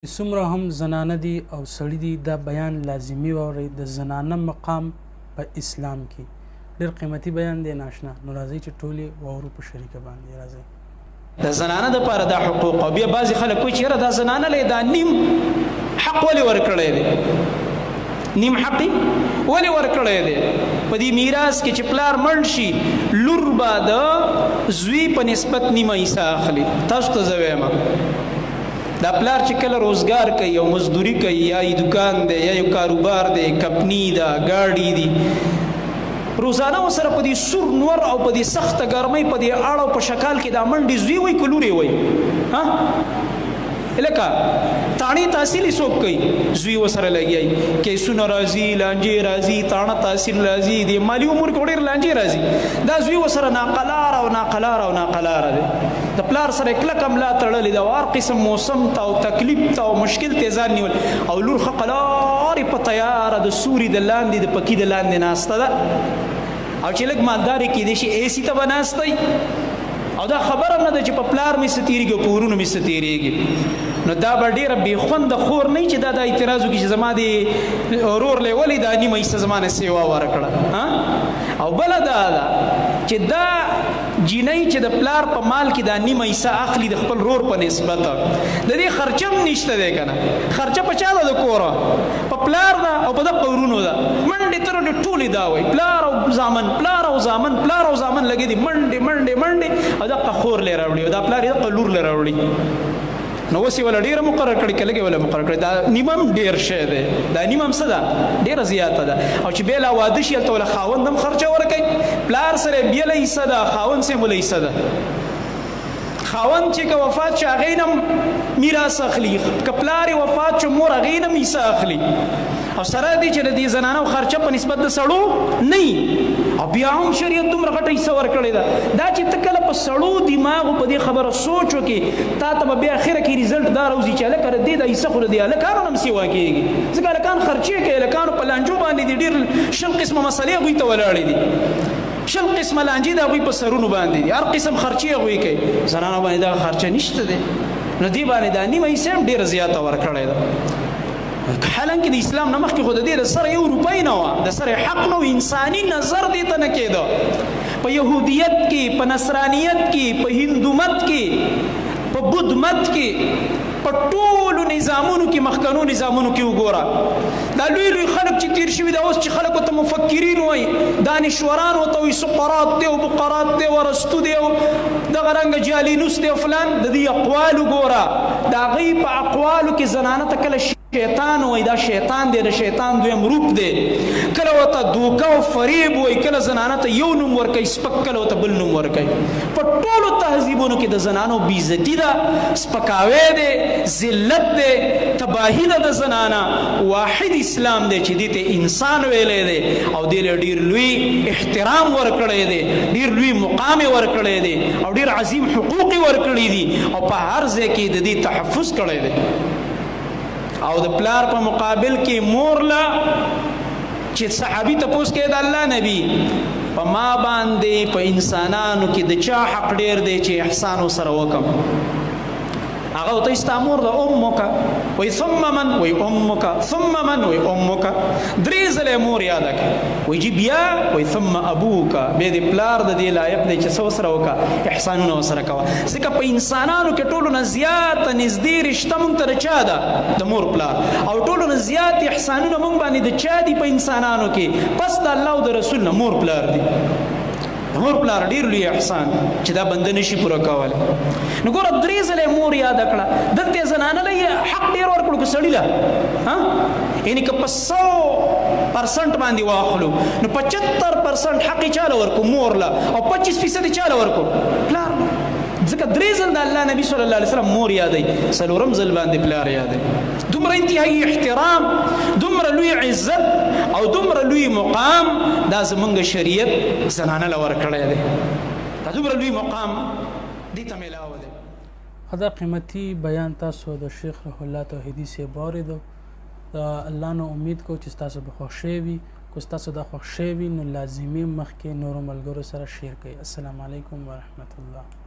څومره هم زنانه دي او سړي دي دا بیان لازمي واورئ د زنانه مقام په اسلام کې ډېر قیمتي بیان دی ناشنا نو راځئ چې ټول یې واورو په شریکه باندې راځئ د زنانه دپاره دا حقوق او بیا بعضې خلک وایي چې یاره دا زنانه لی دا نیم حق ولې ورکړی دی نیم حق ولې ورکړی دی په دې میراث کې چې پلار مړ شي لور به د زوی په نسبت نیمه حصه اخلي تاسو ته زه وایم دا پلار چې کله روزګار کوي او مزدوري کوي یا یې دکان دی یا یو کاروبار دی کمپني ده ګاډي دي روزانه ورسره په دې سور نور او په دې سخته ګرمۍ په دې اړ او په شکال کې دا منډې زوی وایي که لورې وایي لکه تاڼې تحصیل یې څوک کوي زوی ورسره لګیایي کیسونه راځي لانجې راځي تاڼه تحصیل راځي د مالي امور کې ډېر لانجې راځي دا زوی ورسره ناقلاره او ناقلاره او ناقلاره دی د پلار سره کلکه ملا تړلې ده او هر قسم موسم ته او تکلیف ته او مشکل ته ځان نیول او لور ښه قلارې په تیاره د سوري د لاندې د پکي د لاندې ناسته ده او چې لږ مالدارې کیدای شي ایسي ته به ناستی او دا خبره نه ده چې په پلار مې څه تېرېږي او په ورونو مې څه تېرېږي نو دا به ډېره بې خونده خور نه وي چې دا اعتراض وکړي چې زما د ورور لی ولې دا نیمه حصه زما نه سیوا ورکړه او بله دا ده چې دا جینۍ چې د پلار په مال کې دا نیمه حصه اخلي د خپل رور په نسبت د دې خرچه هم نشته دی که نه خرچه په چا ده د کوره په پلار ده او په دغه ورونو ده منډې ترډې ټولې دا وایي پلار او زامن پلار او زامن پلار او زامن لګې دي منډې منډې منډې او دغه خور لی راوړي او دا پلار یې دغه لور لی راوړي نو اوس یې وله ډېره مقرر کړي که لږې وله مقرر کړي دا نیمه هم ډېر شی دی دا نیمه هم څه ده ډېره زیاته ده او چې بیا لا واده شي هلته وله خاوند هم خرچه ورکوي پلار سره یې بېله حصه ده خاوند سره یې بله حصه ده خاوند چې که وفات شي هغې نه هم میراث اخلي که پلار یې وفات شو مور هغې نه هم حصه اخلي او سره دی چې د دې زنانو خرچه په نسبت د سړو نه او بیا هم شریعت دومره غټه حصه ورکړې ده دا چې ته کله په سړو دماغو په دې خبره سوچ وکړې تا ته به بیا اخره کې رزلټ دا راوځي چې هلکه د دې دا حصه خو د دې هلکانو نه هم سیوا کېږي ځکه هلکان خرچې کوي هلکانو په لانجو باندې دي ډېر شل قسمه مسلې هغوی ته ولاړې دي شل قسمه لانجې د هغوی په سرونو باندې دي هر قسم خرچې هغوی کوي زنانو باندې دغه خرچه نشته دی نو دې باندې دا نیمه حصه هم ډېره زیاته ورکړې ده حالانکه د اسلام نه مخکې خو د دې د سره یو روپۍ نه وه د سره حق نه و انساني نظر دې ته نه کېده په یهودیت کې په نصرانیت کې په هندومت کې په بودمت کې په ټولو نظامونو کې مخکنو نظامونو کې وګوره دا لوی لوی خلک چې تېر شوي دا اوس چې خلک ورته مفکرین وایي دانشوران ورته وایي سقرات دی او بقرات دی او ارسطو دی او دغه رنګه جالینوس دی او فلان د دې اقوال وګوره د هغوی په اقوالو کې زنانه ته کله شیطان وای دا شیطان دی د شیطان دویم روپ دی کله ورته دوکه او فریب وای کله زنانه ته یو نوم ورکوي سپک کله ورته بل نوم ورکوي په ټولو تهذیبونو کې د زنانو بېعزتي ده سپکاوی دی ذلت دی تباهي ده د زنانه واحد اسلام دی چې دې ته انسان ویلی دی او دې له ډېر لوی احترام ورکړی دی ډېر لوی مقام یې ورکړی دی او ډېر عظیم حقوق یې ورکړي دي او په هر ځای کې د دې تحفظ کړی دی او د پلار په مقابل کې مور له چې صحابي تپوس کوي د الله نبی په ما باندې په انسانانو کې د چا حق ډېر دی چې احسان ورسره وکړم هغه ورته ستا مور ده امک وایي ثم من وایي امک ثم من وایي امک درې ځله یې مور یاده کړه وایي جي بیا وایي ثم ابوک بیا د پلار د دې لایق دی چې څه ورسره وکړه احسانونه ورسره کوه ځکه په انسانانو کې ټولو نه زیاته نږدې رشته مونږ ته د چا ده د مور پلار او ټولو نه زیات احسانونه مونږ باندې د چا دي په انسانانو کې پس د الله او د رسول نه مور پلار دي مور پلار ډېر لوی احسان چې دا بنده نشي پوره کولی نو ګوره درې ځله یې مور یاده کړه دلته یې زنانه له یې حق ډېر ورکړو که سړي له یعنې که په 100% باندې واخلو نو 75% حق یې چاله ورکو مور له او 25% یې چاله ورکو پلار ځکه درې ځل د الله نبي صلی الله علیه وسلم مور یادوي څلورم ځل باندې پلار یادوي دومره انتهایي احترام دومره لوی عزت او دومره لوی مقام دا زمونږ شریعت زنانه له ورکړی دی دا دومره لوی مقام دې ته میلاوه دی دا قیمتي بیان تاسو د شیخ روح الله توحیدي صاحب واورېدو د الله نه امید کو چې ستاسو به خوښ شوی وي که ستاسو دا خوښ شوی وي نو لازمي مخکې نورو ملګرو سره شیر کړئ السلام علیکم ورحمت الله